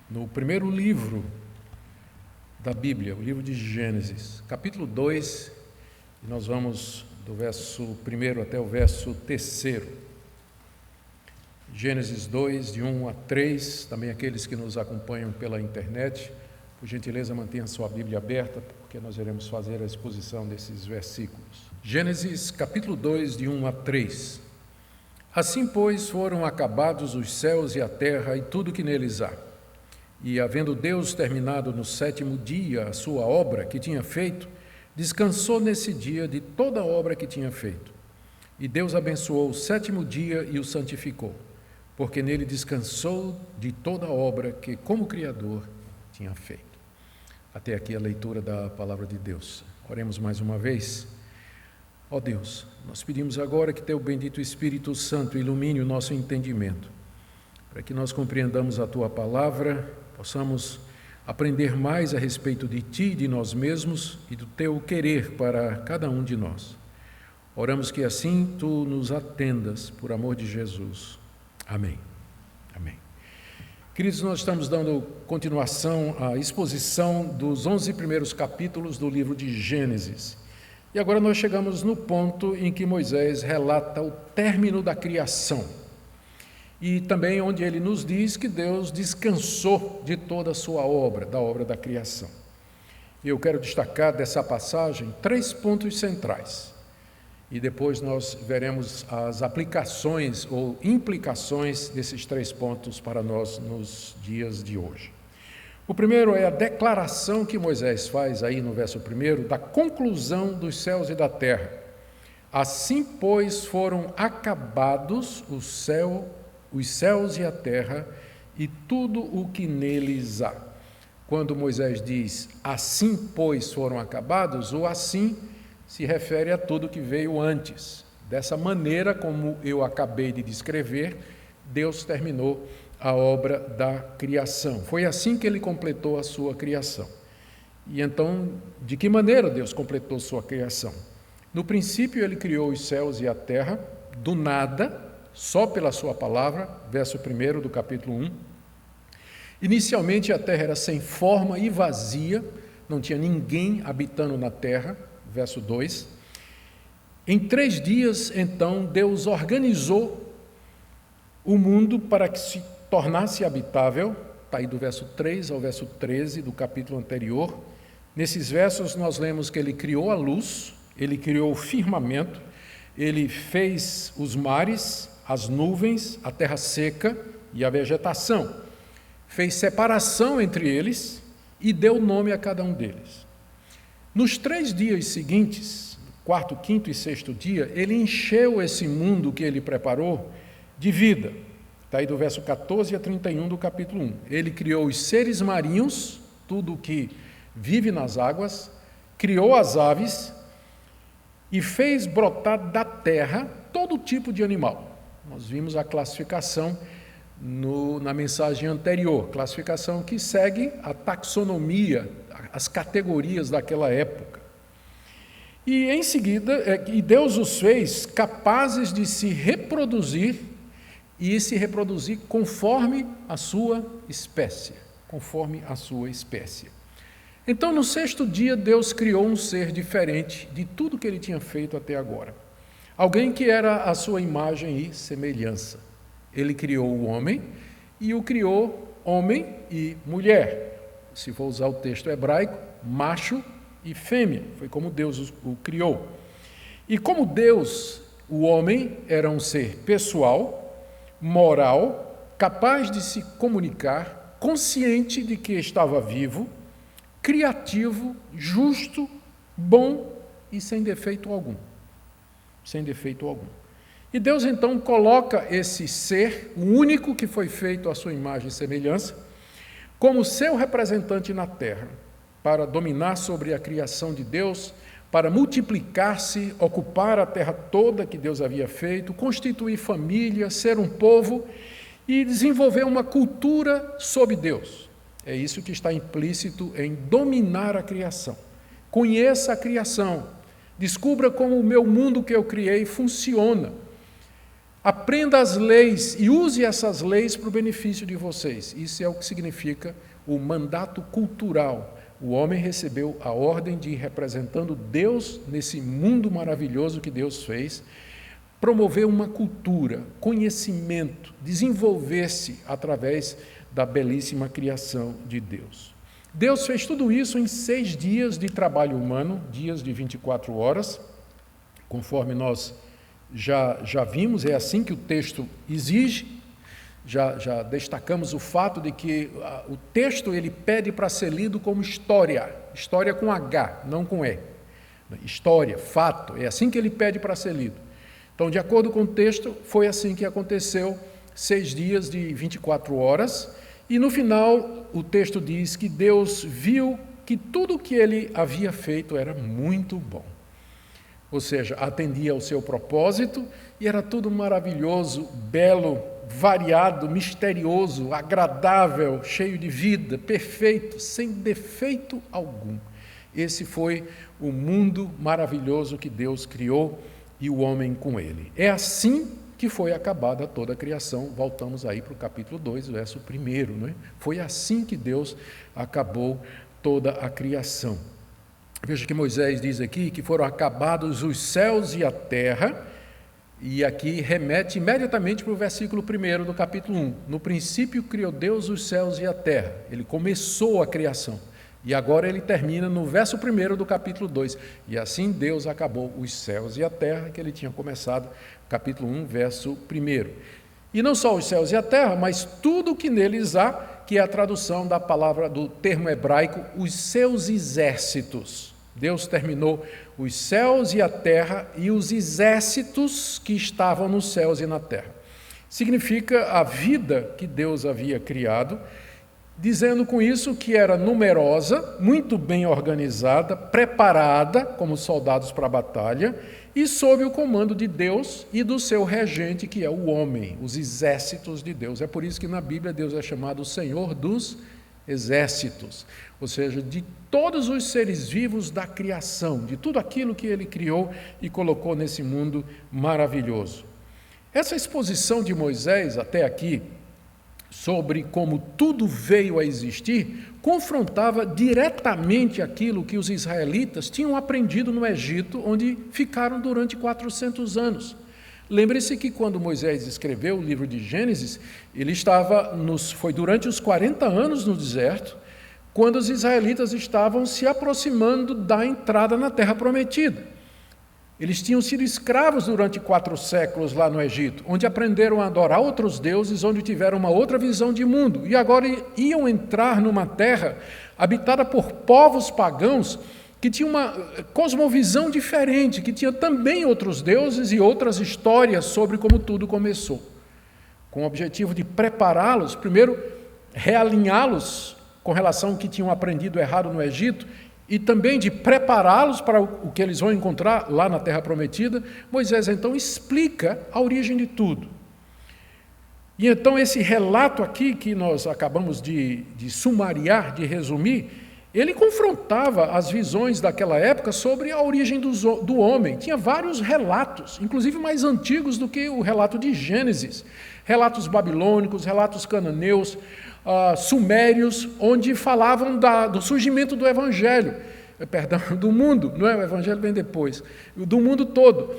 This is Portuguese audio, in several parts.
no primeiro livro da Bíblia, o livro de Gênesis, capítulo 2, e nós vamos do verso 1 até o verso 3. Gênesis 2, de 1 a 3, também aqueles que nos acompanham pela internet, por gentileza mantenha sua Bíblia aberta, porque nós iremos fazer a exposição desses versículos. Gênesis capítulo 2, de 1 a 3. Assim, pois, foram acabados os céus e a terra e tudo que neles há. E, havendo Deus terminado no 7º dia a sua obra que tinha feito, descansou nesse dia de toda a obra que tinha feito. E Deus abençoou o 7º dia e o santificou, porque nele descansou de toda a obra que, como Criador, tinha feito. Até aqui a leitura da palavra de Deus. Oremos mais uma vez. Ó Deus, nós pedimos agora que Teu bendito Espírito Santo ilumine o nosso entendimento, para que nós compreendamos a Tua palavra, possamos aprender mais a respeito de Ti, de nós mesmos e do Teu querer para cada um de nós. Oramos que assim Tu nos atendas, por amor de Jesus. Amém. Amém. Queridos, nós estamos dando continuação à exposição dos 11 primeiros capítulos do livro de Gênesis. E agora nós chegamos no ponto em que Moisés relata o término da criação. E também onde ele nos diz que Deus descansou de toda a sua obra, da obra da criação. Eu quero destacar dessa passagem 3 pontos centrais. E depois nós veremos as aplicações ou implicações desses 3 pontos para nós nos dias de hoje. O primeiro é a declaração que Moisés faz aí no verso 1 da conclusão dos céus e da terra. Assim, pois, foram acabados os céus e a terra e tudo o que neles há. Quando Moisés diz, assim, pois, foram acabados, o assim se refere a tudo que veio antes. Dessa maneira, como eu acabei de descrever, Deus terminou a obra da criação. Foi assim que ele completou a sua criação. E então, de que maneira Deus completou sua criação? No princípio, ele criou os céus e a terra, do nada, só pela sua palavra, verso 1 do capítulo 1. Inicialmente, a terra era sem forma e vazia, não tinha ninguém habitando na terra, verso 2. Em 3 dias, então, Deus organizou o mundo para que se tornasse habitável, está aí do verso 3 ao verso 13 do capítulo anterior. Nesses versos nós lemos que ele criou a luz, ele criou o firmamento, ele fez os mares, as nuvens, a terra seca e a vegetação. Fez separação entre eles e deu nome a cada um deles. Nos 3 dias seguintes, 4º, 5º e 6º dia, ele encheu esse mundo que ele preparou de vida. Está aí do verso 14 a 31 do capítulo 1. Ele criou os seres marinhos, tudo o que vive nas águas, criou as aves e fez brotar da terra todo tipo de animal. Nós vimos a classificação na mensagem anterior, classificação que segue a taxonomia, as categorias daquela época. E em seguida, Deus os fez capazes de se reproduzir e se reproduzir conforme a sua espécie, Então, no 6º dia, Deus criou um ser diferente de tudo que ele tinha feito até agora. Alguém que era a sua imagem e semelhança. Ele criou o homem e o criou homem e mulher. Se for usar o texto hebraico, macho e fêmea. Foi como Deus o criou. E como Deus, o homem, era um ser pessoal, moral, capaz de se comunicar, consciente de que estava vivo, criativo, justo, bom e sem defeito algum. E Deus então coloca esse ser, o único que foi feito à sua imagem e semelhança, como seu representante na terra, para dominar sobre a criação de Deus, para multiplicar-se, ocupar a terra toda que Deus havia feito, constituir família, ser um povo e desenvolver uma cultura sob Deus. É isso que está implícito em dominar a criação. Conheça a criação, descubra como o meu mundo que eu criei funciona. Aprenda as leis e use essas leis para o benefício de vocês. Isso é o que significa o mandato cultural. O homem recebeu a ordem de ir representando Deus nesse mundo maravilhoso que Deus fez, promover uma cultura, conhecimento, desenvolver-se através da belíssima criação de Deus. Deus fez tudo isso em 6 dias de trabalho humano, dias de 24 horas, conforme nós já vimos, é assim que o texto exige. Já destacamos o fato de que o texto ele pede para ser lido como história com H, não com E. História, fato, é assim que ele pede para ser lido. Então, de acordo com o texto, foi assim que aconteceu, 6 dias de 24 horas, e no final o texto diz que Deus viu que tudo o que ele havia feito era muito bom. Ou seja, atendia ao seu propósito e era tudo maravilhoso, belo, variado, misterioso, agradável, cheio de vida, perfeito, sem defeito algum. Esse foi o mundo maravilhoso que Deus criou e o homem com ele. É assim que foi acabada toda a criação. Voltamos aí para o capítulo 2, verso 1, não é? Foi assim que Deus acabou toda a criação. Veja que Moisés diz aqui que foram acabados os céus e a terra, e aqui remete imediatamente para o versículo 1 do capítulo 1. No princípio criou Deus os céus e a terra. Ele começou a criação. E agora ele termina no verso 1 do capítulo 2. E assim Deus acabou os céus e a terra, que ele tinha começado, capítulo 1, verso 1. E não só os céus e a terra, mas tudo o que neles há, que é a tradução da palavra, do termo hebraico, os seus exércitos. Deus terminou os céus e a terra e os exércitos que estavam nos céus e na terra. Significa a vida que Deus havia criado, dizendo com isso que era numerosa, muito bem organizada, preparada como soldados para a batalha e sob o comando de Deus e do seu regente, que é o homem, os exércitos de Deus. É por isso que na Bíblia Deus é chamado o Senhor dos exércitos, ou seja, de todos os seres vivos da criação, de tudo aquilo que ele criou e colocou nesse mundo maravilhoso. Essa exposição de Moisés até aqui, sobre como tudo veio a existir, confrontava diretamente aquilo que os israelitas tinham aprendido no Egito, onde ficaram durante 400 anos. Lembre-se que quando Moisés escreveu o livro de Gênesis, ele foi durante os 40 anos no deserto, quando os israelitas estavam se aproximando da entrada na Terra Prometida. Eles tinham sido escravos durante 4 séculos lá no Egito, onde aprenderam a adorar outros deuses, onde tiveram uma outra visão de mundo, e agora iam entrar numa terra habitada por povos pagãos, que tinha uma cosmovisão diferente, que tinha também outros deuses e outras histórias sobre como tudo começou, com o objetivo de prepará-los, primeiro realinhá-los com relação ao que tinham aprendido errado no Egito, e também de prepará-los para o que eles vão encontrar lá na Terra Prometida. Moisés então explica a origem de tudo. E então esse relato aqui que nós acabamos de sumariar, de resumir, ele confrontava as visões daquela época sobre a origem do homem. Tinha vários relatos, inclusive mais antigos do que o relato de Gênesis. Relatos babilônicos, relatos cananeus, sumérios, onde falavam do surgimento do Evangelho, do mundo, não é? O Evangelho vem depois, do mundo todo,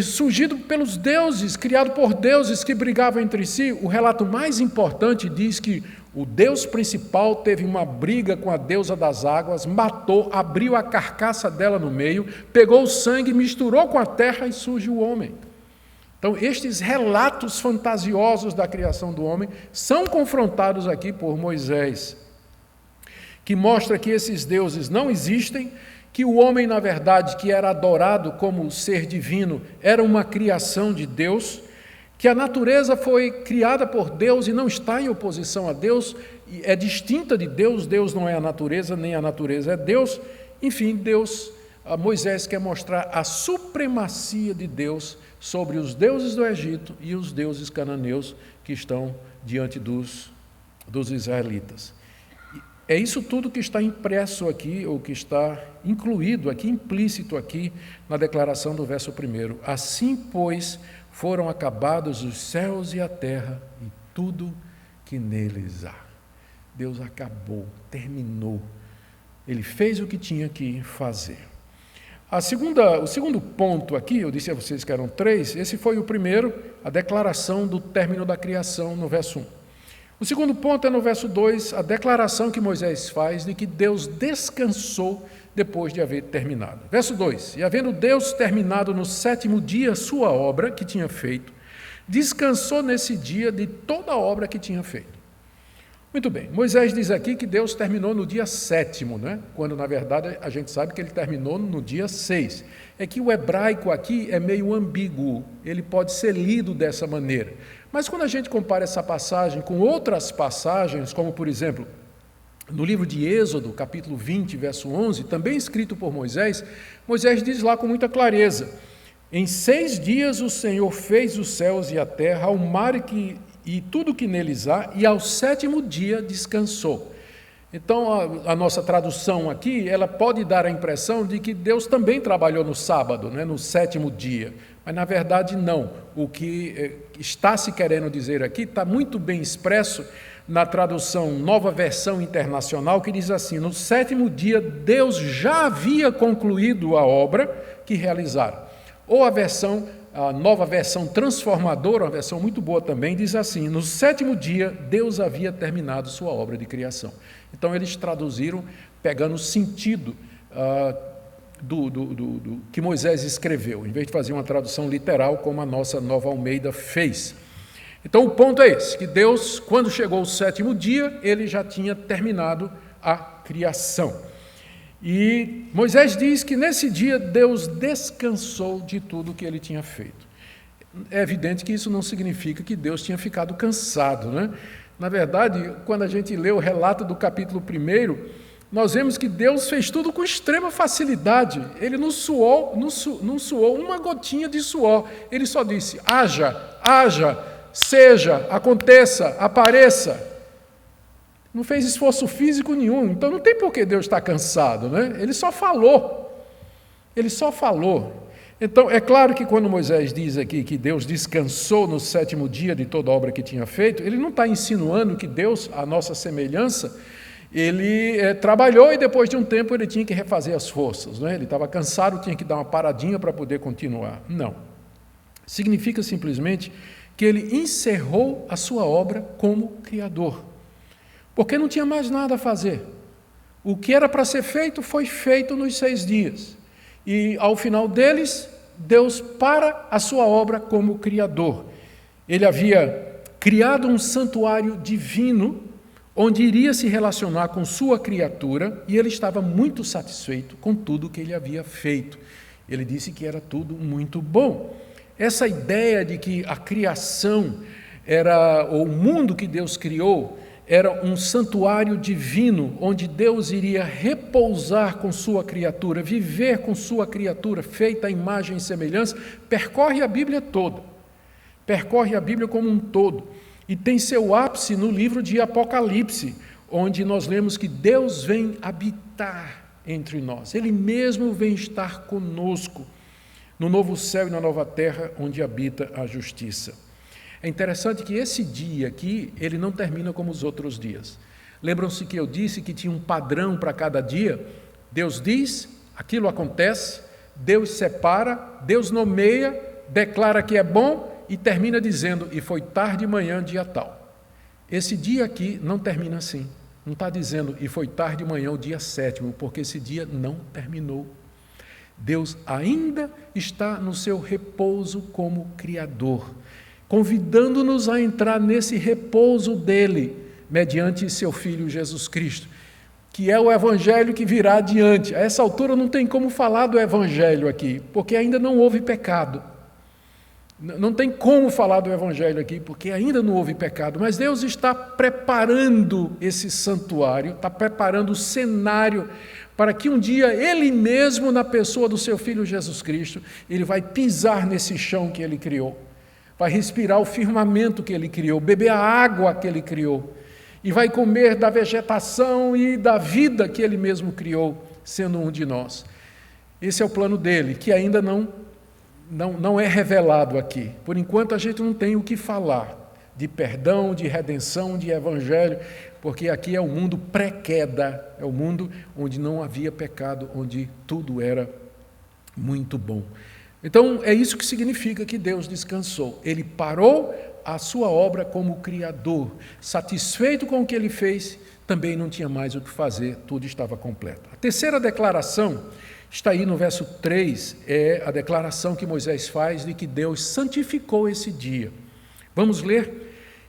surgido pelos deuses, criado por deuses que brigavam entre si. O relato mais importante diz que o Deus principal teve uma briga com a deusa das águas, matou, abriu a carcaça dela no meio, pegou o sangue, misturou com a terra e surge o homem. Então, estes relatos fantasiosos da criação do homem são confrontados aqui por Moisés, que mostra que esses deuses não existem, que o homem, na verdade, que era adorado como ser divino, era uma criação de Deus, que a natureza foi criada por Deus e não está em oposição a Deus, é distinta de Deus, Deus não é a natureza, nem a natureza é Deus. Enfim, Moisés quer mostrar a supremacia de Deus sobre os deuses do Egito e os deuses cananeus que estão diante dos israelitas. É isso tudo que está impresso aqui, ou que está incluído aqui, implícito aqui, na declaração do verso 1. Assim, pois, foram acabados os céus e a terra e tudo que neles há. Deus acabou, terminou. Ele fez o que tinha que fazer. O segundo ponto aqui, eu disse a vocês que eram 3, esse foi o primeiro, a declaração do término da criação no verso 1. O segundo ponto é no verso 2, a declaração que Moisés faz de que Deus descansou depois de haver terminado. Verso 2, e havendo Deus terminado no 7º dia sua obra que tinha feito, descansou nesse dia de toda a obra que tinha feito. Muito bem, Moisés diz aqui que Deus terminou no dia 7º, né? Quando na verdade a gente sabe que ele terminou no dia 6. É que o hebraico aqui é meio ambíguo, ele pode ser lido dessa maneira. Mas quando a gente compara essa passagem com outras passagens, como por exemplo, no livro de Êxodo, capítulo 20, verso 11, também escrito por Moisés, Moisés diz lá com muita clareza: em 6 dias o Senhor fez os céus e a terra, ao mar e tudo que neles há, e ao 7º dia descansou. Então, a nossa tradução aqui, ela pode dar a impressão de que Deus também trabalhou no sábado, né, no 7º dia, mas na verdade não. O que está se querendo dizer aqui está muito bem expresso na tradução Nova Versão Internacional, que diz assim: no 7º dia Deus já havia concluído a obra que realizaram. Ou a Nova Versão Transformadora, uma versão muito boa também, diz assim: no 7º dia Deus havia terminado sua obra de criação. Então eles traduziram pegando o sentido do que Moisés escreveu, em vez de fazer uma tradução literal como a nossa Nova Almeida fez. Então o ponto é esse, que Deus, quando chegou o 7º dia, ele já tinha terminado a criação. E Moisés diz que nesse dia Deus descansou de tudo que ele tinha feito. É evidente que isso não significa que Deus tinha ficado cansado, né? Na verdade, quando a gente lê o relato do capítulo 1, nós vemos que Deus fez tudo com extrema facilidade. Ele não suou uma gotinha de suor. Ele só disse: haja, seja, aconteça, apareça. Não fez esforço físico nenhum. Então não tem por que Deus estar cansado, né? Ele só falou. Então, é claro que quando Moisés diz aqui que Deus descansou no 7º dia de toda a obra que tinha feito, ele não está insinuando que Deus, à nossa semelhança, ele trabalhou e depois de um tempo ele tinha que refazer as forças, né? Ele estava cansado, tinha que dar uma paradinha para poder continuar. Não. Significa simplesmente que ele encerrou a sua obra como Criador, porque não tinha mais nada a fazer. O que era para ser feito foi feito nos 6 dias. E, ao final deles, Deus para a sua obra como Criador. Ele havia criado um santuário divino, onde iria se relacionar com sua criatura, e ele estava muito satisfeito com tudo que ele havia feito. Ele disse que era tudo muito bom. Essa ideia de que a criação ou o mundo que Deus criou, era um santuário divino, onde Deus iria repousar com sua criatura, viver com sua criatura, feita à imagem e semelhança, percorre a Bíblia toda, percorre a Bíblia como um todo, e tem seu ápice no livro de Apocalipse, onde nós lemos que Deus vem habitar entre nós, Ele mesmo vem estar conosco, no novo céu e na nova terra, onde habita a justiça. É interessante que esse dia aqui, ele não termina como os outros dias. Lembram-se que eu disse que tinha um padrão para cada dia? Deus diz, aquilo acontece, Deus separa, Deus nomeia, declara que é bom e termina dizendo: e foi tarde de manhã, dia tal. Esse dia aqui não termina assim. Não está dizendo: e foi tarde de manhã, o dia 7º, porque esse dia não terminou. Deus ainda está no seu repouso como Criador, convidando-nos a entrar nesse repouso dele, mediante seu Filho Jesus Cristo, que é o Evangelho que virá adiante. A essa altura não tem como falar do Evangelho aqui, porque ainda não houve pecado. Não tem como falar do Evangelho aqui, porque ainda não houve pecado, mas Deus está preparando esse santuário, está preparando o cenário para que um dia Ele mesmo, na pessoa do seu Filho Jesus Cristo, Ele vai pisar nesse chão que Ele criou, vai respirar o firmamento que Ele criou, beber a água que Ele criou, e vai comer da vegetação e da vida que ele mesmo criou, sendo um de nós. Esse é o plano dele, que ainda não é revelado aqui. Por enquanto a gente não tem o que falar de perdão, de redenção, de evangelho, porque aqui é o mundo pré-queda, é o mundo onde não havia pecado, onde tudo era muito bom. Então é isso que significa que Deus descansou. Ele parou a sua obra como Criador, satisfeito com o que ele fez, também não tinha mais o que fazer, tudo estava completo. A terceira declaração está aí no verso 3, é a declaração que Moisés faz de que Deus santificou esse dia. Vamos ler?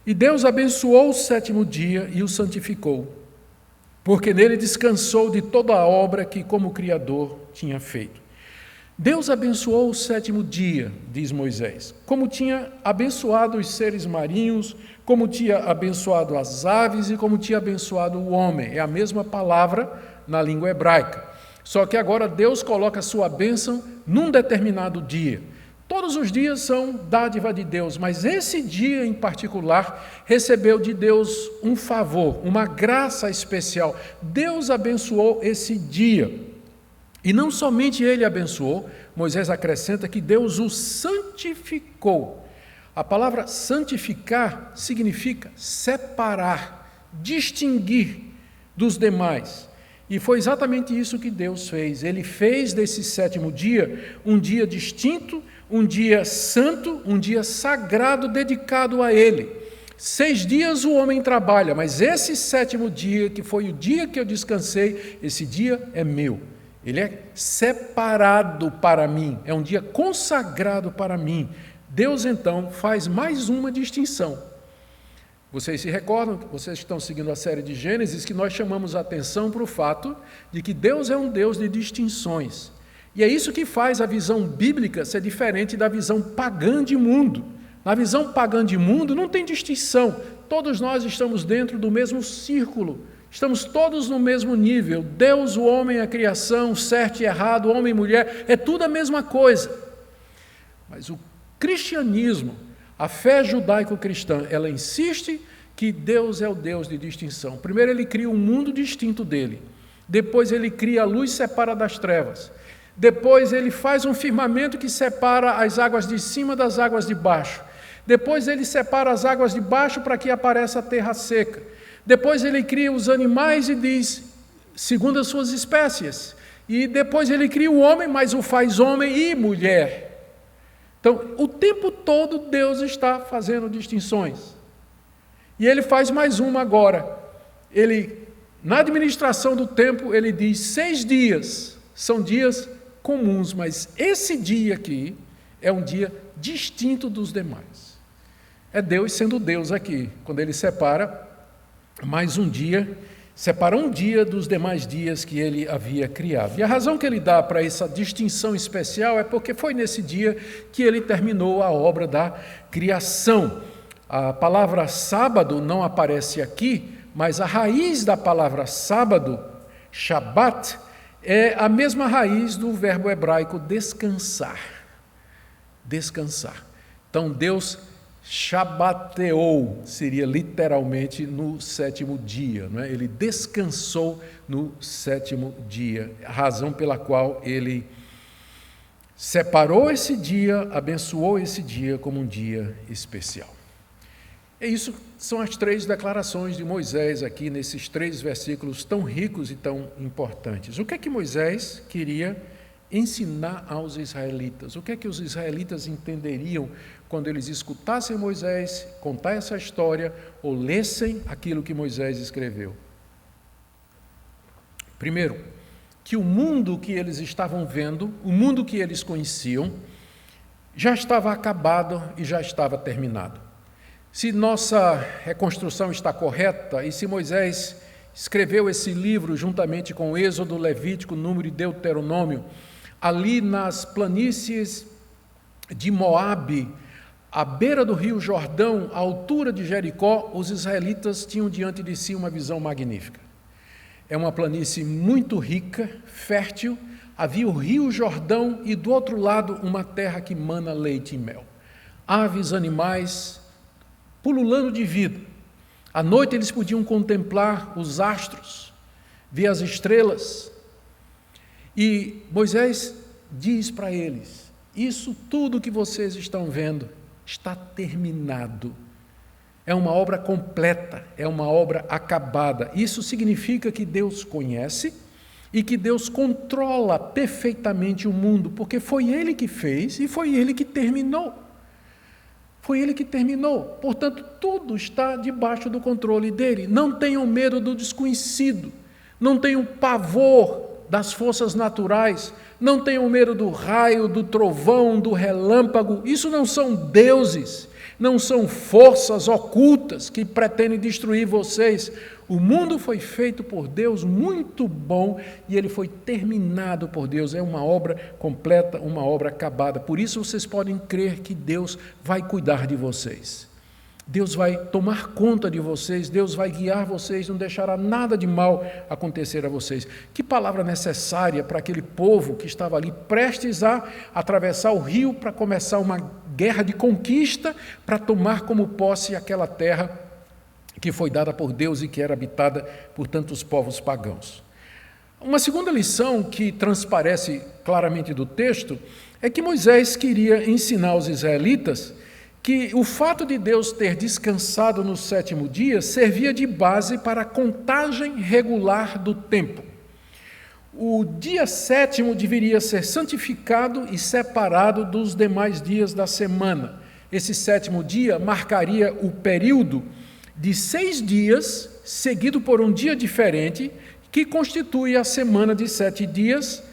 E Deus abençoou o sétimo dia e o santificou, porque nele descansou de toda a obra que como Criador tinha feito. Deus abençoou o sétimo dia, diz Moisés, como tinha abençoado os seres marinhos, como tinha abençoado as aves e como tinha abençoado o homem. É a mesma palavra na língua hebraica. Só que agora Deus coloca a sua bênção num determinado dia. Todos os dias são dádiva de Deus, mas esse dia em particular recebeu de Deus um favor, uma graça especial. Deus abençoou esse dia. E não somente ele abençoou, Moisés acrescenta que Deus o santificou. A palavra santificar significa separar, distinguir dos demais. E foi exatamente isso que Deus fez. Ele fez desse sétimo dia um dia distinto, um dia santo, um dia sagrado dedicado a Ele. 6 dias o homem trabalha, mas esse sétimo dia, que foi o dia que eu descansei, esse dia é meu. Ele é separado para mim, é um dia consagrado para mim. Deus, então, faz mais uma distinção. Vocês se recordam, vocês que estão seguindo a série de Gênesis, que nós chamamos a atenção para o fato de que Deus é um Deus de distinções. E é isso que faz a visão bíblica ser diferente da visão pagã de mundo. Na visão pagã de mundo não tem distinção. Todos nós estamos dentro do mesmo círculo. Estamos todos no mesmo nível. Deus, o homem, a criação, certo e errado, homem e mulher, é tudo a mesma coisa. Mas o cristianismo, a fé judaico-cristã, ela insiste que Deus é o Deus de distinção. Primeiro ele cria um mundo distinto dele. Depois ele cria a luz e separa das trevas. Depois ele faz um firmamento que separa as águas de cima das águas de baixo. Depois ele separa as águas de baixo para que apareça a terra seca. Depois ele cria os animais e diz, segundo as suas espécies. E depois ele cria o homem, mas o faz homem e mulher. Então, o tempo todo Deus está fazendo distinções. E ele faz mais uma agora. Na administração do tempo, ele diz 6 dias são dias comuns, mas esse dia aqui é um dia distinto dos demais. É Deus sendo Deus aqui, quando ele separa mais um dia, separa um dia dos demais dias que ele havia criado. E a razão que ele dá para essa distinção especial é porque foi nesse dia que ele terminou a obra da criação. A palavra sábado não aparece aqui, mas a raiz da palavra sábado, Shabat, é a mesma raiz do verbo hebraico descansar. Descansar. Então Deus shabateou, seria literalmente no sétimo dia, não é? Ele descansou no sétimo dia, a razão pela qual ele separou esse dia, abençoou esse dia como um dia especial. É isso, são as 3 declarações de Moisés aqui, nesses 3 versículos tão ricos e tão importantes. O que é que Moisés queria ensinar aos israelitas? O que é que os israelitas entenderiam quando eles escutassem Moisés contar essa história ou lessem aquilo que Moisés escreveu? Primeiro, que o mundo que eles estavam vendo, o mundo que eles conheciam, já estava acabado e já estava terminado. Se nossa reconstrução está correta e se Moisés escreveu esse livro juntamente com Êxodo, Levítico, Número e Deuteronômio, ali nas planícies de Moabe, à beira do rio Jordão, à altura de Jericó, os israelitas tinham diante de si uma visão magnífica. É uma planície muito rica, fértil, havia o rio Jordão e do outro lado uma terra que mana leite e mel. Aves, animais, pululando de vida. À noite eles podiam contemplar os astros, ver as estrelas. E Moisés diz para eles: isso tudo que vocês estão vendo está terminado. É uma obra completa, é uma obra acabada. Isso significa que Deus conhece e que Deus controla perfeitamente o mundo, porque foi Ele que fez e foi Ele que terminou. Foi Ele que terminou. Portanto, tudo está debaixo do controle dEle. Não tenham medo do desconhecido. Não tenham pavor das forças naturais. Não tenham medo do raio, do trovão, do relâmpago. Isso não são deuses. Não são forças ocultas que pretendem destruir vocês. O mundo foi feito por Deus, muito bom, e ele foi terminado por Deus. É uma obra completa, uma obra acabada. Por isso vocês podem crer que Deus vai cuidar de vocês. Deus vai tomar conta de vocês, Deus vai guiar vocês, não deixará nada de mal acontecer a vocês. Que palavra necessária para aquele povo que estava ali prestes a atravessar o rio para começar uma guerra de conquista, para tomar como posse aquela terra que foi dada por Deus e que era habitada por tantos povos pagãos. Uma segunda lição que transparece claramente do texto é que Moisés queria ensinar aos israelitas que o fato de Deus ter descansado no sétimo dia servia de base para a contagem regular do tempo. O dia sétimo deveria ser santificado e separado dos demais dias da semana. Esse sétimo dia marcaria o período de 6 dias, seguido por um dia diferente, que constitui a semana de 7 dias,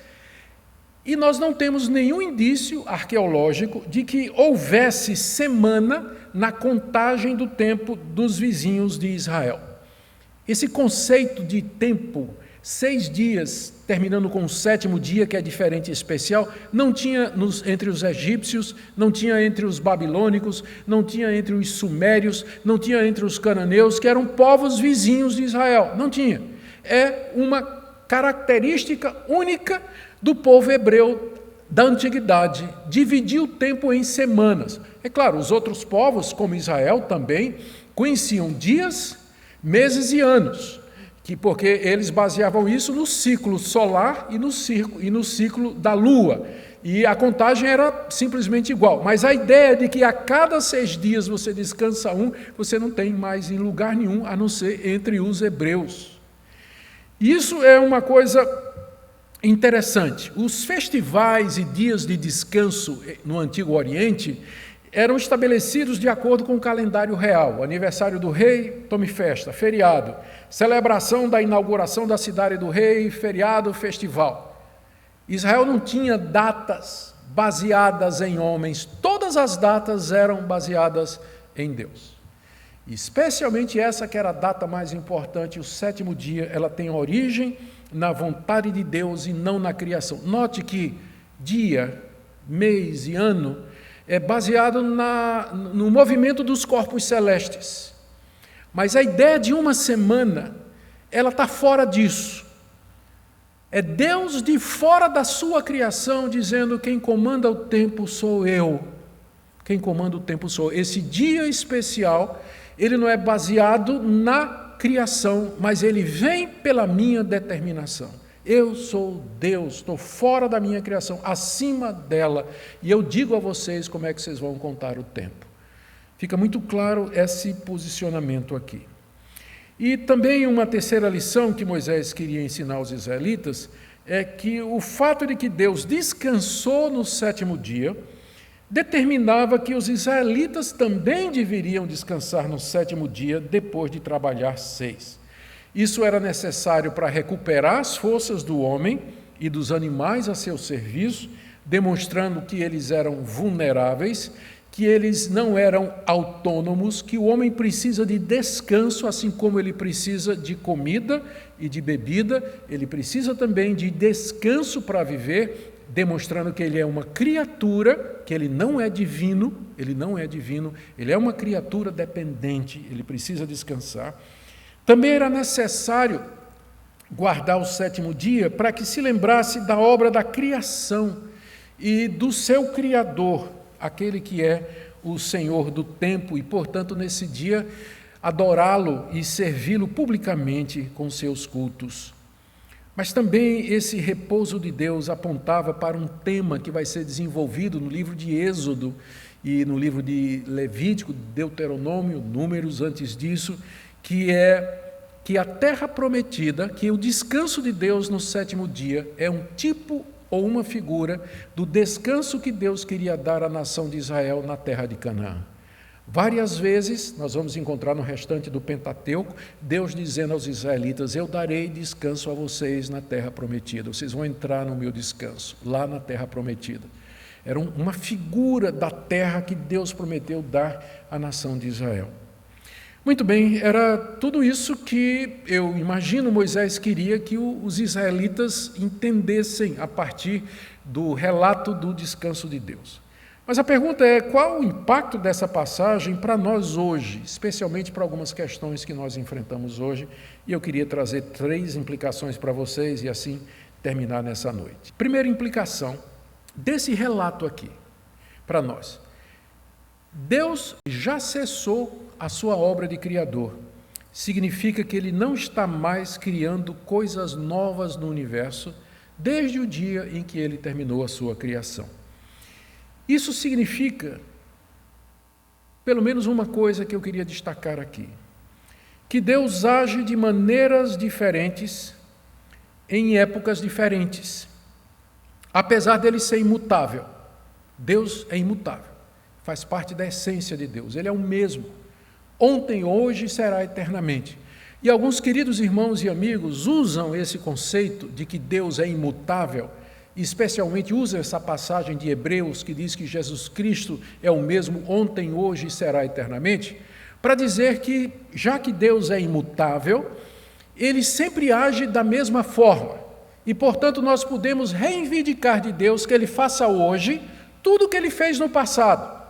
e nós não temos nenhum indício arqueológico de que houvesse semana na contagem do tempo dos vizinhos de Israel. Esse conceito de tempo, 6 dias, terminando com o sétimo dia, que é diferente e especial, não tinha entre os egípcios, não tinha entre os babilônicos, não tinha entre os sumérios, não tinha entre os cananeus, que eram povos vizinhos de Israel. Não tinha. É uma característica única do povo hebreu da antiguidade, dividir o tempo em semanas. É claro, os outros povos, como Israel, também conheciam dias, meses e anos, porque eles baseavam isso no ciclo solar e no ciclo da lua. E a contagem era simplesmente igual. Mas a ideia de que a cada 6 dias você descansa você não tem mais em lugar nenhum, a não ser entre os hebreus. Isso é uma coisa interessante. Os festivais e dias de descanso no Antigo Oriente eram estabelecidos de acordo com o calendário real. Aniversário do rei, tome festa, feriado. Celebração da inauguração da cidade do rei, feriado, festival. Israel não tinha datas baseadas em homens. Todas as datas eram baseadas em Deus. Especialmente essa que era a data mais importante, o sétimo dia, ela tem origem na vontade de Deus e não na criação. Note que dia, mês e ano é baseado no movimento dos corpos celestes. Mas a ideia de uma semana, ela está fora disso. É Deus de fora da sua criação dizendo: quem comanda o tempo sou eu. Quem comanda o tempo sou eu. Esse dia especial, ele não é baseado na criação, mas ele vem pela minha determinação. Eu sou Deus, estou fora da minha criação, acima dela, e eu digo a vocês como é que vocês vão contar o tempo. Fica muito claro esse posicionamento aqui. E também uma terceira lição que Moisés queria ensinar aos israelitas é que o fato de que Deus descansou no sétimo dia determinava que os israelitas também deveriam descansar no sétimo dia depois de trabalhar 6. Isso era necessário para recuperar as forças do homem e dos animais a seu serviço, demonstrando que eles eram vulneráveis, que eles não eram autônomos, que o homem precisa de descanso, assim como ele precisa de comida e de bebida, ele precisa também de descanso para viver, demonstrando que ele é uma criatura, que ele não é divino, ele é uma criatura dependente, ele precisa descansar. Também era necessário guardar o sétimo dia para que se lembrasse da obra da criação e do seu Criador, aquele que é o Senhor do tempo, e, portanto, nesse dia adorá-lo e servi-lo publicamente com seus cultos. Mas também esse repouso de Deus apontava para um tema que vai ser desenvolvido no livro de Êxodo e no livro de Levítico, Deuteronômio, Números antes disso, que é que a terra prometida, que o descanso de Deus no sétimo dia é um tipo ou uma figura do descanso que Deus queria dar à nação de Israel na terra de Canaã. Várias vezes, nós vamos encontrar no restante do Pentateuco, Deus dizendo aos israelitas: eu darei descanso a vocês na terra prometida, vocês vão entrar no meu descanso, lá na terra prometida. Era uma figura da terra que Deus prometeu dar à nação de Israel. Muito bem, era tudo isso que eu imagino Moisés queria que os israelitas entendessem a partir do relato do descanso de Deus. Mas a pergunta é: qual o impacto dessa passagem para nós hoje, especialmente para algumas questões que nós enfrentamos hoje? E eu queria trazer 3 implicações para vocês e assim terminar nessa noite. Primeira implicação desse relato aqui, para nós: Deus já cessou a sua obra de criador. Significa que ele não está mais criando coisas novas no universo desde o dia em que ele terminou a sua criação. Isso significa, pelo menos uma coisa que eu queria destacar aqui, que Deus age de maneiras diferentes em épocas diferentes. Apesar dele ser imutável, Deus é imutável, faz parte da essência de Deus, ele é o mesmo. Ontem, hoje e será eternamente. E alguns queridos irmãos e amigos usam esse conceito de que Deus é imutável, e especialmente usam essa passagem de Hebreus que diz que Jesus Cristo é o mesmo ontem, hoje e será eternamente, para dizer que, já que Deus é imutável, ele sempre age da mesma forma. E, portanto, nós podemos reivindicar de Deus que ele faça hoje tudo o que ele fez no passado.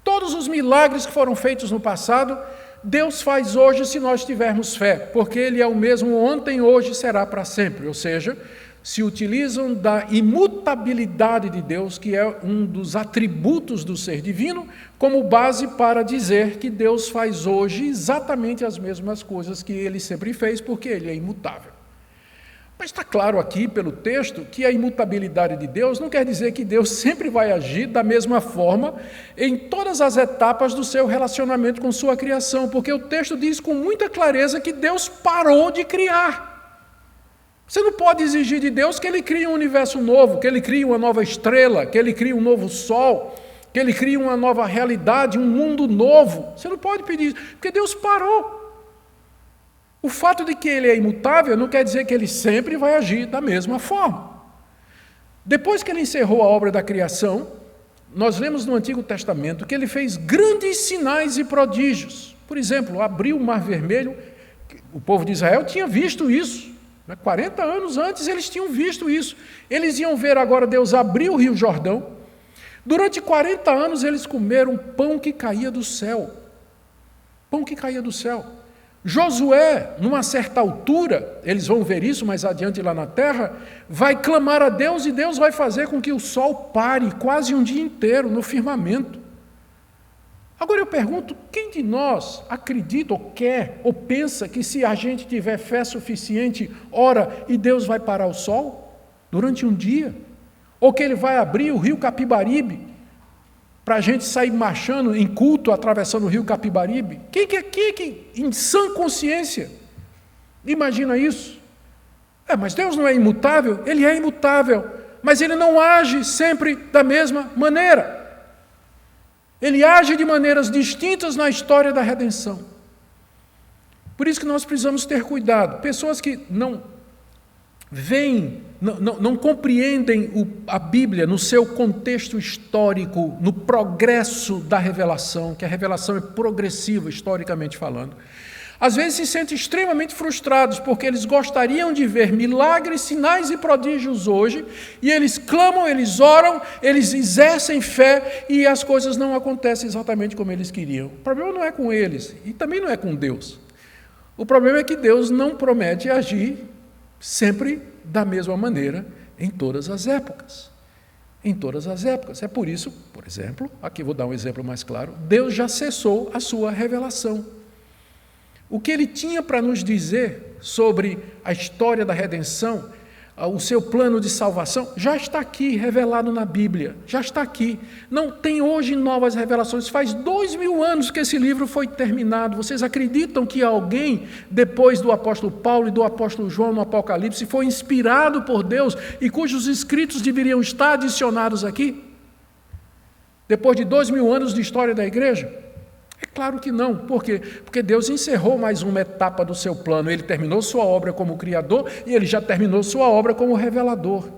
Todos os milagres que foram feitos no passado, Deus faz hoje se nós tivermos fé, porque ele é o mesmo ontem, hoje e será para sempre. Ou seja, se utilizam da imutabilidade de Deus, que é um dos atributos do ser divino, como base para dizer que Deus faz hoje exatamente as mesmas coisas que ele sempre fez, porque ele é imutável. Mas está claro aqui pelo texto que a imutabilidade de Deus não quer dizer que Deus sempre vai agir da mesma forma em todas as etapas do seu relacionamento com sua criação, porque o texto diz com muita clareza que Deus parou de criar. Você não pode exigir de Deus que ele crie um universo novo, que ele crie uma nova estrela, que ele crie um novo sol, que ele crie uma nova realidade, um mundo novo. Você não pode pedir isso, porque Deus parou. O fato de que ele é imutável não quer dizer que ele sempre vai agir da mesma forma. Depois que ele encerrou a obra da criação, nós lemos no Antigo Testamento que ele fez grandes sinais e prodígios. Por exemplo, abriu o Mar Vermelho, o povo de Israel tinha visto isso. 40 anos antes eles tinham visto isso. Eles iam ver agora Deus abrir o Rio Jordão. Durante 40 anos eles comeram pão que caía do céu. Pão que caía do céu. Josué, numa certa altura, eles vão ver isso mais adiante lá na terra, vai clamar a Deus e Deus vai fazer com que o sol pare quase um dia inteiro no firmamento. Agora eu pergunto, quem de nós acredita ou quer ou pensa que se a gente tiver fé suficiente, ora, e Deus vai parar o sol durante um dia? Ou que ele vai abrir o rio Capibaribe para a gente sair marchando em culto, atravessando o rio Capibaribe? Quem que em sã consciência imagina isso? Mas Deus não é imutável? Ele é imutável, mas ele não age sempre da mesma maneira. Ele age de maneiras distintas na história da redenção. Por isso que nós precisamos ter cuidado. Pessoas que não veem, não compreendem a Bíblia no seu contexto histórico, no progresso da revelação, que a revelação é progressiva, historicamente falando. Às vezes se sentem extremamente frustrados, porque eles gostariam de ver milagres, sinais e prodígios hoje, e eles clamam, eles oram, eles exercem fé, e as coisas não acontecem exatamente como eles queriam. O problema não é com eles, e também não é com Deus. O problema é que Deus não promete agir sempre da mesma maneira em todas as épocas. Em todas as épocas. É por isso, por exemplo, aqui vou dar um exemplo mais claro, Deus já cessou a sua revelação. O que ele tinha para nos dizer sobre a história da redenção, o seu plano de salvação, já está aqui, revelado na Bíblia, já está aqui. Não tem hoje novas revelações, faz 2000 anos que esse livro foi terminado. Vocês acreditam que alguém, depois do apóstolo Paulo e do apóstolo João no Apocalipse, foi inspirado por Deus e cujos escritos deveriam estar adicionados aqui? Depois de 2000 anos de história da igreja? É claro que não. Por quê? Porque Deus encerrou mais uma etapa do seu plano. Ele terminou sua obra como Criador e ele já terminou sua obra como revelador.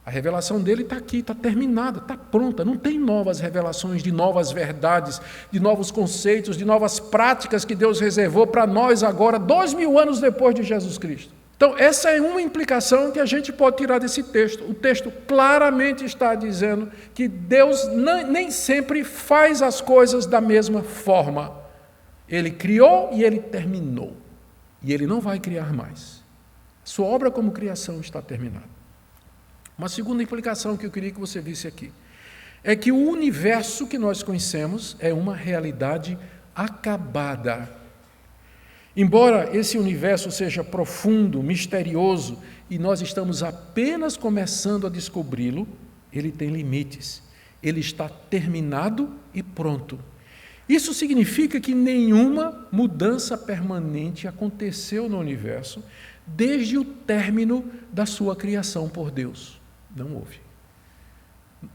A revelação dele está aqui, está terminada, está pronta. Não tem novas revelações de novas verdades, de novos conceitos, de novas práticas que Deus reservou para nós agora, 2000 anos depois de Jesus Cristo. Então, essa é uma implicação que a gente pode tirar desse texto. O texto claramente está dizendo que Deus nem sempre faz as coisas da mesma forma. Ele criou e ele terminou. E ele não vai criar mais. Sua obra como criação está terminada. Uma segunda implicação que eu queria que você visse aqui é que o universo que nós conhecemos é uma realidade acabada. Embora esse universo seja profundo, misterioso, e nós estamos apenas começando a descobri-lo, ele tem limites. Ele está terminado e pronto. Isso significa que nenhuma mudança permanente aconteceu no universo desde o término da sua criação por Deus. Não houve.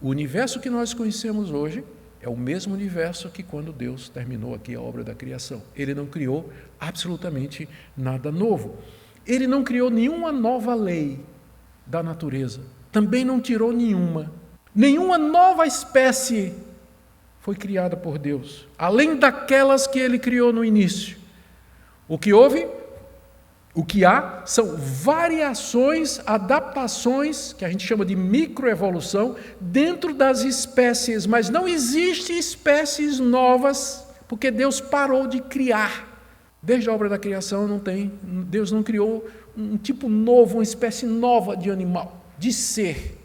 O universo que nós conhecemos hoje é o mesmo universo que quando Deus terminou aqui a obra da criação. Ele não criou absolutamente nada novo. Ele não criou nenhuma nova lei da natureza. Também não tirou nenhuma. Nenhuma nova espécie foi criada por Deus, além daquelas que ele criou no início. O que há são variações, adaptações, que a gente chama de microevolução, dentro das espécies, mas não existem espécies novas, porque Deus parou de criar. Desde a obra da criação Deus não criou um tipo novo, uma espécie nova de animal, de ser,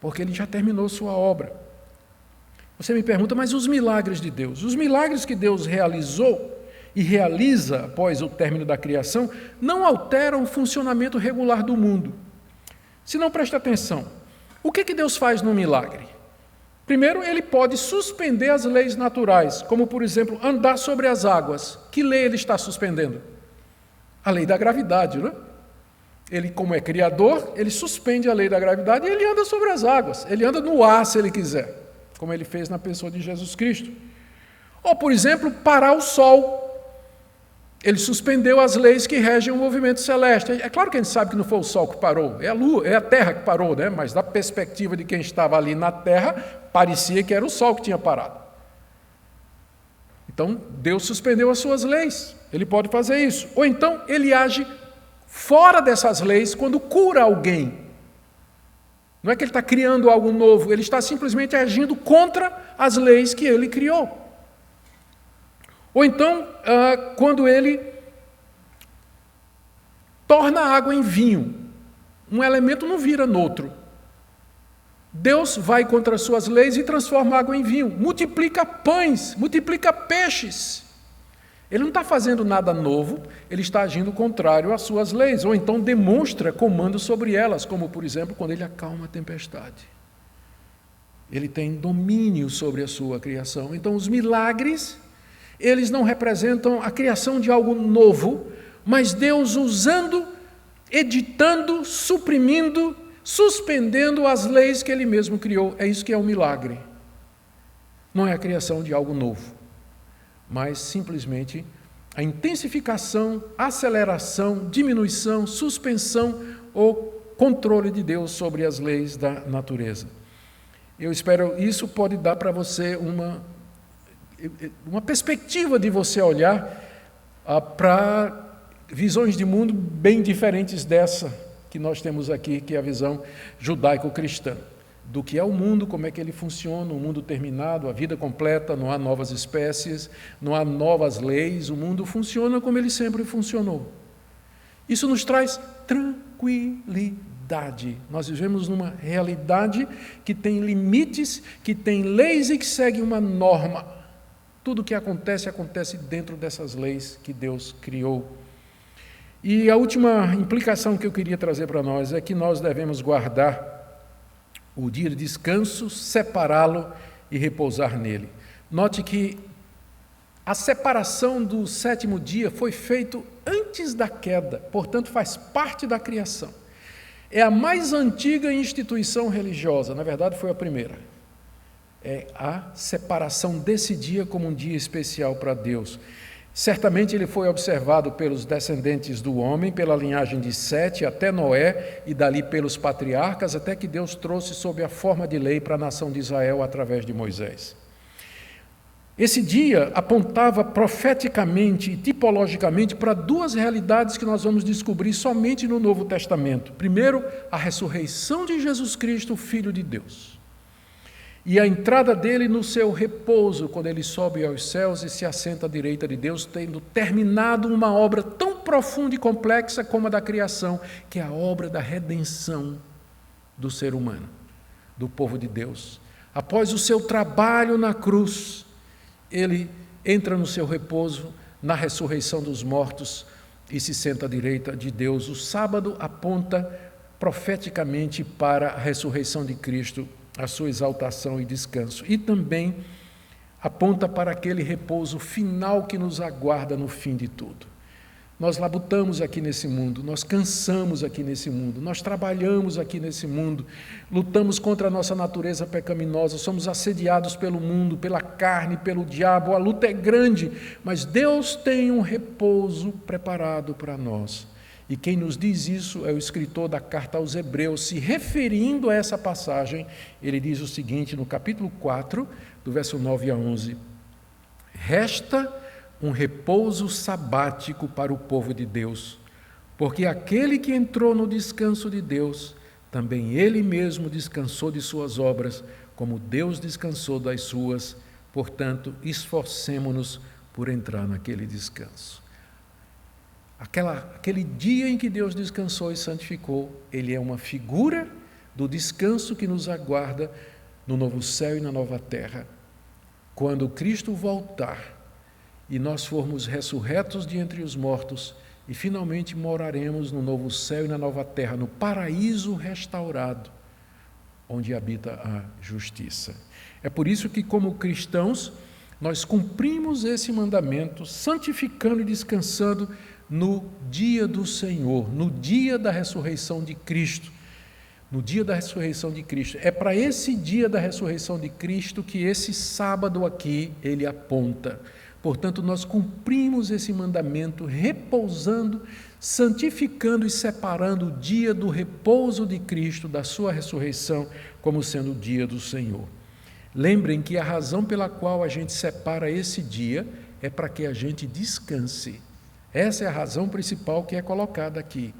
porque ele já terminou sua obra. Você me pergunta, mas os milagres de Deus? Os milagres que Deus realizou e realiza após o término da criação, não alteram o funcionamento regular do mundo. Se não, preste atenção. O que Deus faz no milagre? Primeiro, ele pode suspender as leis naturais, como, por exemplo, andar sobre as águas. Que lei ele está suspendendo? A lei da gravidade, não é? Ele, como é criador, ele suspende a lei da gravidade e ele anda sobre as águas. Ele anda no ar, se ele quiser, como ele fez na pessoa de Jesus Cristo. Ou, por exemplo, parar o sol. Ele suspendeu as leis que regem o movimento celeste. É claro que a gente sabe que não foi o Sol que parou, é a Lua, é a Terra que parou, né? Mas da perspectiva de quem estava ali na Terra, parecia que era o Sol que tinha parado. Então, Deus suspendeu as suas leis, ele pode fazer isso. Ou então, ele age fora dessas leis quando cura alguém. Não é que ele está criando algo novo, ele está simplesmente agindo contra as leis que ele criou. Ou então, quando ele torna a água em vinho, um elemento não vira noutro. Deus vai contra as suas leis e transforma a água em vinho, multiplica pães, multiplica peixes. Ele não está fazendo nada novo, ele está agindo contrário às suas leis, ou então demonstra comando sobre elas, como, por exemplo, quando ele acalma a tempestade. Ele tem domínio sobre a sua criação. Então, os milagres, eles não representam a criação de algo novo, mas Deus usando, editando, suprimindo, suspendendo as leis que Ele mesmo criou. É isso que é um milagre. Não é a criação de algo novo, mas simplesmente a intensificação, aceleração, diminuição, suspensão ou controle de Deus sobre as leis da natureza. Eu espero, isso pode dar para você uma perspectiva de você olhar para visões de mundo bem diferentes dessa que nós temos aqui, que é a visão judaico-cristã. Do que é o mundo, como é que ele funciona, o mundo terminado, a vida completa, não há novas espécies, não há novas leis, o mundo funciona como ele sempre funcionou. Isso nos traz tranquilidade. Nós vivemos numa realidade que tem limites, que tem leis e que segue uma norma. Tudo que acontece, acontece dentro dessas leis que Deus criou. E a última implicação que eu queria trazer para nós é que nós devemos guardar o dia de descanso, separá-lo e repousar nele. Note que a separação do sétimo dia foi feita antes da queda, portanto faz parte da criação. É a mais antiga instituição religiosa, na verdade foi a primeira. É a separação desse dia como um dia especial para Deus. Certamente ele foi observado pelos descendentes do homem, pela linhagem de Sete até Noé, e dali pelos patriarcas, até que Deus trouxe sob a forma de lei para a nação de Israel através de Moisés. Esse dia apontava profeticamente e tipologicamente para duas realidades que nós vamos descobrir somente no Novo Testamento. Primeiro, a ressurreição de Jesus Cristo, o Filho de Deus. E a entrada dele no seu repouso, quando ele sobe aos céus e se assenta à direita de Deus, tendo terminado uma obra tão profunda e complexa como a da criação, que é a obra da redenção do ser humano, do povo de Deus. Após o seu trabalho na cruz, ele entra no seu repouso, na ressurreição dos mortos, e se senta à direita de Deus. O sábado aponta profeticamente para a ressurreição de Cristo, a sua exaltação e descanso, e também aponta para aquele repouso final que nos aguarda no fim de tudo. Nós labutamos aqui nesse mundo, nós cansamos aqui nesse mundo, nós trabalhamos aqui nesse mundo, lutamos contra a nossa natureza pecaminosa, somos assediados pelo mundo, pela carne, pelo diabo, a luta é grande, mas Deus tem um repouso preparado para nós. E quem nos diz isso é o escritor da carta aos Hebreus, se referindo a essa passagem, ele diz o seguinte, no capítulo 4, do verso 9 a 11, resta um repouso sabático para o povo de Deus, porque aquele que entrou no descanso de Deus, também ele mesmo descansou de suas obras, como Deus descansou das suas, portanto, esforcemo-nos por entrar naquele descanso. Aquele dia em que Deus descansou e santificou, ele é uma figura do descanso que nos aguarda no novo céu e na nova terra. Quando Cristo voltar e nós formos ressurretos de entre os mortos e finalmente moraremos no novo céu e na nova terra, no paraíso restaurado, onde habita a justiça. É por isso que, como cristãos, nós cumprimos esse mandamento, santificando e descansando no dia do Senhor, no dia da ressurreição de Cristo. No dia da ressurreição de Cristo. É para esse dia da ressurreição de Cristo que esse sábado aqui ele aponta. Portanto, nós cumprimos esse mandamento, repousando, santificando e separando o dia do repouso de Cristo, da sua ressurreição, como sendo o dia do Senhor. Lembrem que a razão pela qual a gente separa esse dia é para que a gente descanse. Essa é a razão principal que é colocada aqui.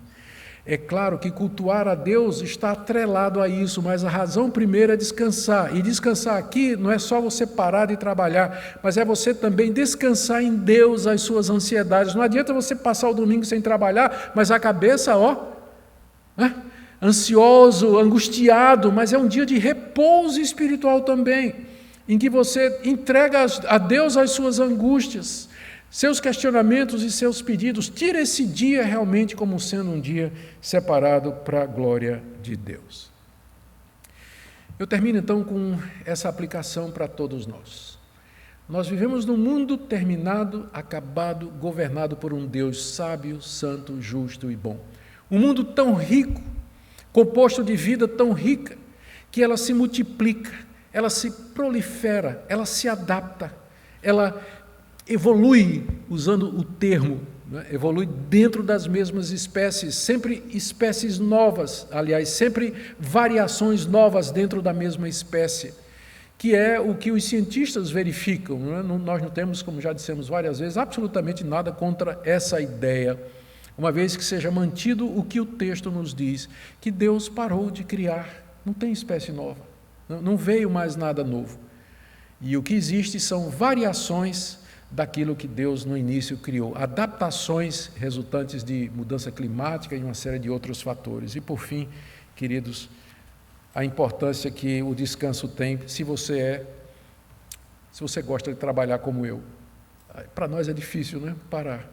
É claro que cultuar a Deus está atrelado a isso, mas a razão primeira é descansar. E descansar aqui não é só você parar de trabalhar, mas é você também descansar em Deus as suas ansiedades. Não adianta você passar o domingo sem trabalhar, mas a cabeça, ansioso, angustiado, mas é um dia de repouso espiritual também, em que você entrega a Deus as suas angústias, seus questionamentos e seus pedidos. Tira esse dia realmente como sendo um dia separado para a glória de Deus. Eu termino então com essa aplicação para todos nós. Nós vivemos num mundo terminado, acabado, governado por um Deus sábio, santo, justo e bom. Um mundo tão rico, composto de vida tão rica, que ela se multiplica, ela se prolifera, ela se adapta, ela evolui, usando o termo, evolui dentro das mesmas espécies, sempre espécies novas, aliás, sempre variações novas dentro da mesma espécie, que é o que os cientistas verificam. Nós não temos, como já dissemos várias vezes, absolutamente nada contra essa ideia, uma vez que seja mantido o que o texto nos diz, que Deus parou de criar, não tem espécie nova, não veio mais nada novo. E o que existe são variações daquilo que Deus no início criou, adaptações resultantes de mudança climática e uma série de outros fatores. E por fim, queridos, a importância que o descanso tem se você se você gosta de trabalhar como eu. Para nós é difícil, né? Parar.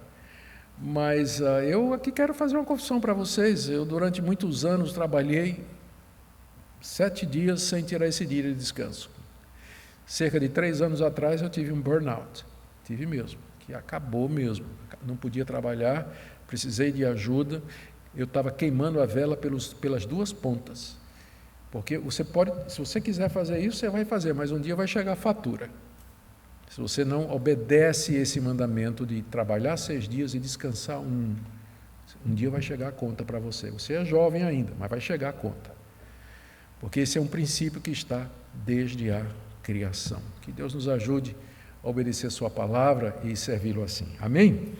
Mas eu aqui quero fazer uma confissão para vocês. Eu, durante muitos anos, trabalhei 7 dias sem tirar esse dia de descanso. Cerca de 3 anos atrás, eu tive um burnout. Tive mesmo, que acabou mesmo. Não podia trabalhar, precisei de ajuda. Eu estava queimando a vela pelas 2 pontas. Porque você pode, se você quiser fazer isso, você vai fazer, mas um dia vai chegar a fatura. Se você não obedece esse mandamento de trabalhar 6 dias e descansar um dia vai chegar a conta para você. Você é jovem ainda, mas vai chegar a conta. Porque esse é um princípio que está desde a criação. Que Deus nos ajude a obedecer a sua palavra e servi-lo assim. Amém?